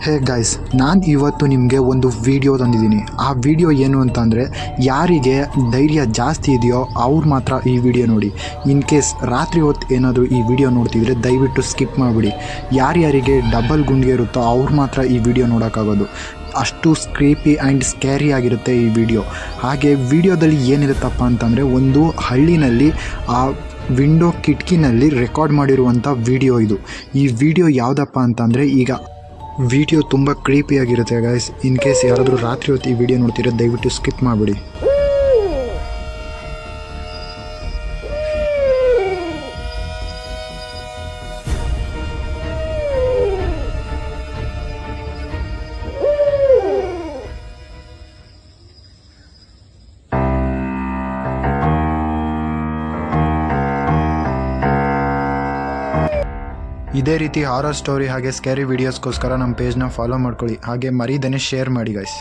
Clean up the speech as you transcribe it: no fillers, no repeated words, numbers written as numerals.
Hey guys, ನಾನು ಇವತ್ತು ನಿಮಗೆ ಒಂದು ವಿಡಿಯೋ ತಂದಿದ್ದೀನಿ. ಆ ವಿಡಿಯೋ ಏನು ಅಂತಂದರೆ, ಯಾರಿಗೆ ಧೈರ್ಯ ಜಾಸ್ತಿ ಇದೆಯೋ ಅವ್ರು ಮಾತ್ರ ಈ ವಿಡಿಯೋ ನೋಡಿ. ಇನ್ ಕೇಸ್ ರಾತ್ರಿ ಹೊತ್ತು ಏನಾದರೂ ಈ ವಿಡಿಯೋ ನೋಡ್ತಿದ್ರೆ ದಯವಿಟ್ಟು ಸ್ಕಿಪ್ ಮಾಡಿಬಿಡಿ. ಯಾರ್ಯಾರಿಗೆ ಡಬಲ್ ಗುಂಡಿಗೆ ಇರುತ್ತೋ ಅವ್ರು ಮಾತ್ರ ಈ ವಿಡಿಯೋ ನೋಡೋಕ್ಕಾಗೋದು. ಅಷ್ಟು ಸ್ಕ್ರೀಪಿ ಆ್ಯಂಡ್ ಸ್ಕ್ಯಾರಿ ಆಗಿರುತ್ತೆ ಈ ವಿಡಿಯೋ. ಹಾಗೆ ವಿಡಿಯೋದಲ್ಲಿ ಏನಿರುತ್ತಪ್ಪ ಅಂತಂದರೆ, ಒಂದು ಹಳ್ಳಿನಲ್ಲಿ ಆ ವಿಂಡೋ ಕಿಟಕಿನಲ್ಲಿ ರೆಕಾರ್ಡ್ ಮಾಡಿರುವಂಥ ವಿಡಿಯೋ ಇದು. ಈ ವಿಡಿಯೋ ಯಾವುದಪ್ಪ ಅಂತಂದರೆ, ಈಗ ವಿಡಿಯೋ ತುಂಬ ಕ್ರೀಪಿಯಾಗಿರುತ್ತೆ ಗೈಸ್. ಇನ್ ಕೇಸ್ ಯಾರಾದರೂ ರಾತ್ರಿ ಹೊತ್ತು ಈ ವಿಡಿಯೋ ನೋಡ್ತಿರೋ ದಯವಿಟ್ಟು ಸ್ಕಿಪ್ ಮಾಡಿಬಿಡಿ. ಇದೇ ರೀತಿ ಹಾರರ್ ಸ್ಟೋರಿ ಹಾಗೆ ಸ್ಕ್ಯಾರಿ ವೀಡಿಯೋಸ್ಗೋಸ್ಕರ ನಮ್ಮ ಪೇಜ್ನ ಫಾಲೋ ಮಾಡ್ಕೊಳ್ಳಿ. ಹಾಗೆ ಮರೀದೇನೆ ಶೇರ್ ಮಾಡಿ ಗೈಸ್.